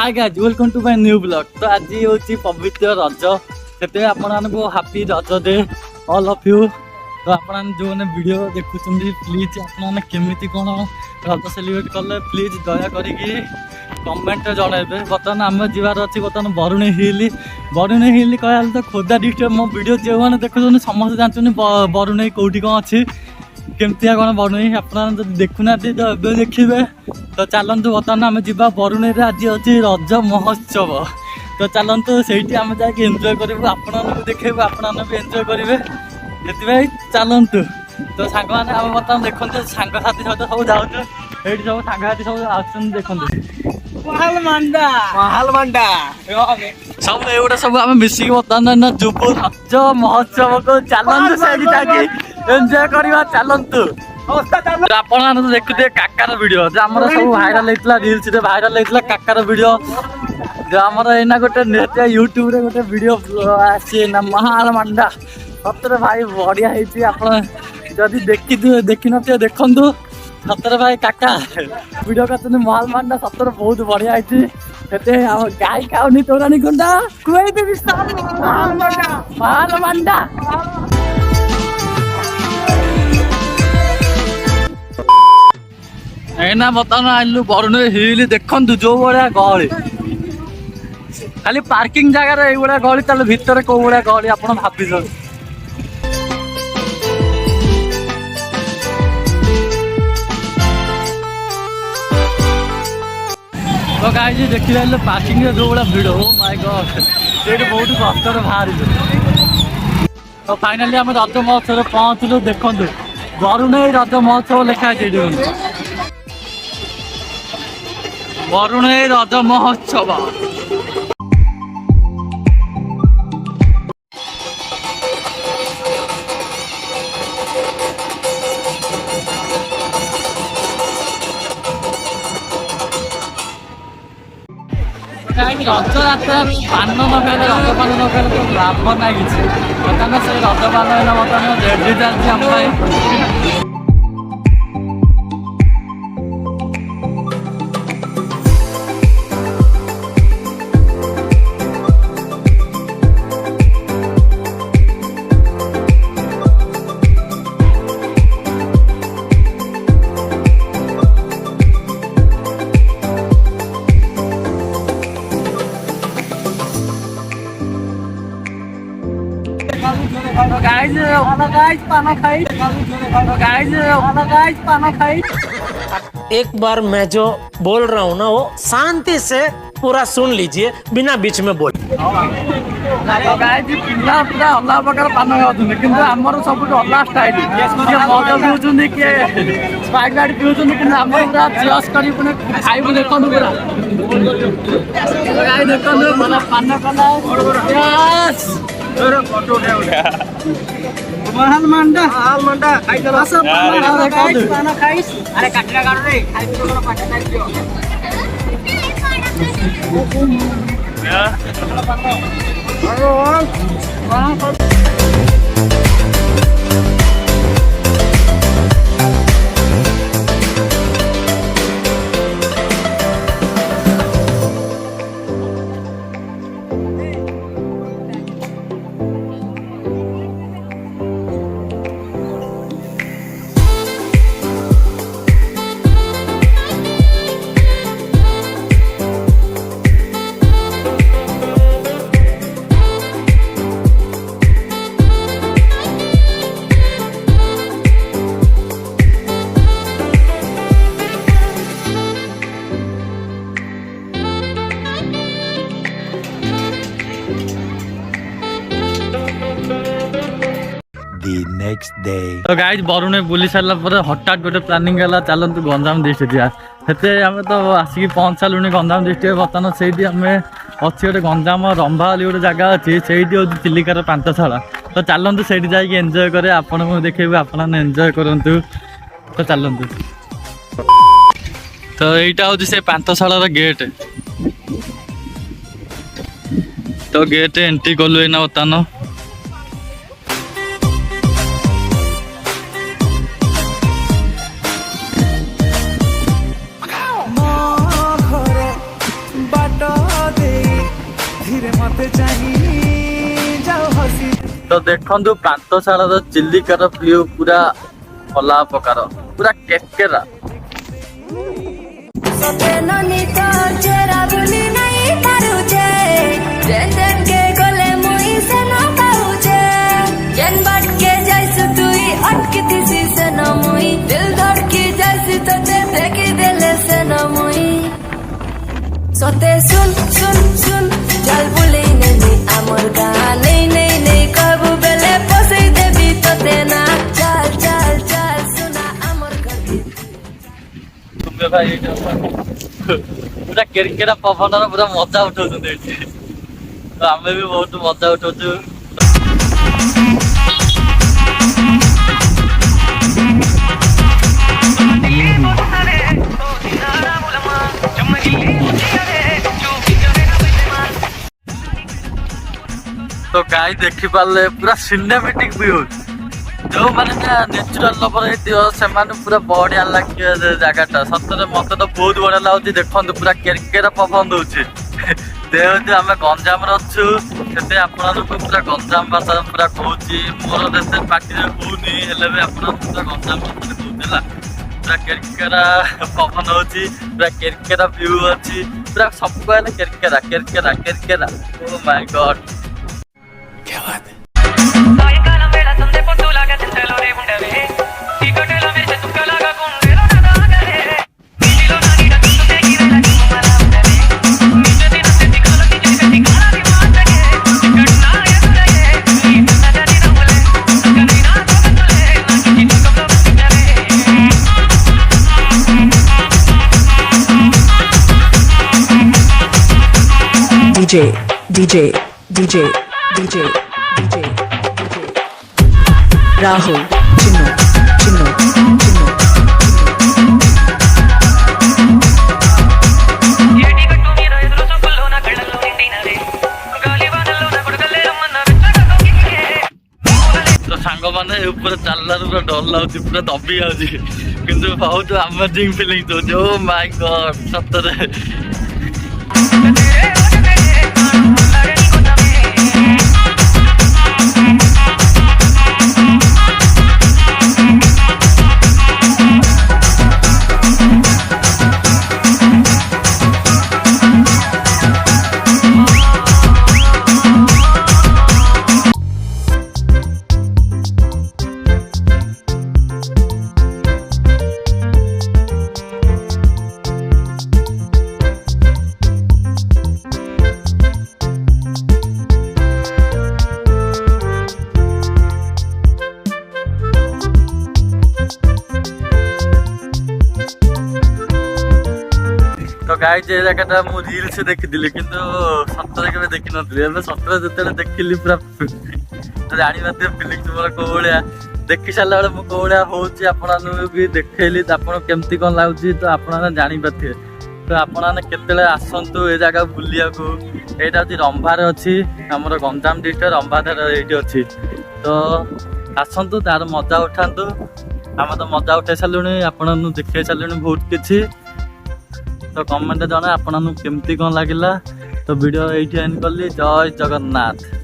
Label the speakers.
Speaker 1: Hi guys welcome to my new blog. तो आज होची पवित्र रज से आपण को हैप्पी रज डे ऑल ऑफ यू। तो आपण जो ने वीडियो देखुछंदी प्लीज आपण केमिति कोन रज सेलिब्रेट करले प्लीज दया करिकी कमेंट जणाइबे। बर्तमान आम जीवार अच्छी बर्तमान बरुणे हिल कहल तो खोर्धा डिस्ट्रिक्ट मो वीडियो जो मैंने देखुन समस्त जानते बरुणे कौटी कौन अच्छी केमतिया कौन बरुणे आप देखुना तो ए देखिए। तो चलतु बर्तमान आम जा बरुणे आज अच्छी रज महोत्सव। तो चलतु से आम जाकि एंजॉय करूँ आपण देखेबू आपण भी एंजॉय करेंगे से चलतु। तो सांग मैंने आम बर्तमान देखते सांगसाथी सहित सब जाऊँ ये सब सांगसाथी सब आसुन देखते सब एगुड़ा सब आम मिसिक बर्तमान जुबु रज महोत्सव को चलतु से एंजॉय करवा चलतु। आपण तो देखुए काकार वीडियो जो आम सब भाइराल होता रिल्स भाइराल होता काकार वीडियो जो आम एना गोटे यूट्यूब रे गोटे वीडियो आसी ना महाल मंडा सतरे भाई बढ़िया जदि देखी न देखु सतरे भाई काका वीडियो कर महाल मंडा सतरे बहुत बढ़िया गाय खाऊनी तोरानी गुंडा महाल मंडा एना बर्तमान आइलु बरुणे हिल देखु जो भाया गहली खाली पार्किंग जगार ये गहली ताले भितर कौ भाया गहली आप भाव। तो गाइस देखिए पार्किंग जो भाया भिड़ हो माय गॉड से बहुत कष्ट बाहर। तो फाइनाली आम रज महोत्सव पहुँचलु देखु बरुणे रज महोत्सव लिखाई बरुणे रज महोत्सव। रज यात्रा पान नखाइले रजपान नखाइले तो लाभ ना कि बर्तमान से रजपान बर्तमान रेडी चलती आम
Speaker 2: एक बार मैं जो बोल रहा हूँ ना वो शांति से पूरा सुन लीजिए बिना बीच में बोल।
Speaker 1: पूरा अलग प्रकार पान खाऊँ कि सब अलग स्टाइल मजा पीऊँ किए स्प्राइट गाड़ी पीऊँ कि पूरा चॉइस कर खाइबू देखु पूरा देखो पान महाल मंडा अरे काटरा गाड़ रे
Speaker 3: नेक्स्ट डे।
Speaker 1: तो गाइस बरुणे बुली सारा पर हठात गोटे प्लानिंग है चलतु गंजाम डिस्ट्रिक्ट जा आम तो आसिक पहुँच सारूँ गंजाम डिस्ट्रिक्ट बर्तमान से आम अच्छी गोटे गंजाम रंभा वाली गोटे जगह अच्छी से चिलिकार पांथशाला। तो चलतु से एंजॉय करे आपण को देखेबू आपण एंजॉय करूँ। तो चलतु तो यहीटा हूँ से पांथशालार गेट। तो गेट एंट्री कलु एना बर्तमान
Speaker 4: बाट
Speaker 1: तो देखु पांतशाला चिलिकार व्यू पूरा अलग प्रकार पूरा केकेरा
Speaker 4: सोते सुन सुन सुन चल बुले नहीं अमर गाने नहीं नहीं कब बेले पसे देवी तोते ना चल चल चल सुना अमर कर
Speaker 1: तुम्हें भाई पूरा केरकेरा पवन पूरा मजा उठाऊ तो आम भी बहुत मजा उठाऊ तो गाई देखी पारे पूरा सिनेमेटिक व्यू जो मैंने नेचुरल लवर से पूरा बढ़िया लगे जगटा सतरे मत तो बहुत बढ़िया लगे देखो पूरा केरकेरा पवन दौर जेहेतु आम गंजाम अच्छु से आपको पूरा गंजाम भाषा पूरा कहूँ मोर देश पार्टी कहूनी भी आप पूरा गंजाम भाषा कहूँ पूरा केरकेरा पवन हो पूरा केरकेरा व्यू अच्छी पूरा सब कहले केरकेरा केरकेरा केरकेरा ओ माय गॉड क्या बात है
Speaker 5: DJ DJ DJ DJ DJ DJ Rahul Chinno Chinno Chinno
Speaker 1: तो सांग मैंने ऊपर चलना पूरा डर लगुच पूरा दबी जाऊँगी बहुत अमेजिंग फिलिंग हो माय गॉड सतरे तो गाई ये जगह मु रील से देखी कि सतरे के देखी नी सतरे जो देखिली पूरा जानी फिलिंग मोर कौ भाया देखी सारा बेले मुझे कौ भाया हूँ भी देखली केमती कौन लगुच तो आप जानी पारे तो आपते आसतु ये जगह बुलिया यहाँ हूँ रंबार अच्छी आमर गंजाम डिस्ट्रिक्ट रंबा ये अच्छी तो आसतु तार मजा उठातु आम तो मजा उठाई सारे आपन देखे सारे बहुत किसी तो कमेंट जन आपन केमती कौन लगिला तो वीडियो ये एंड कली जय जगन्नाथ।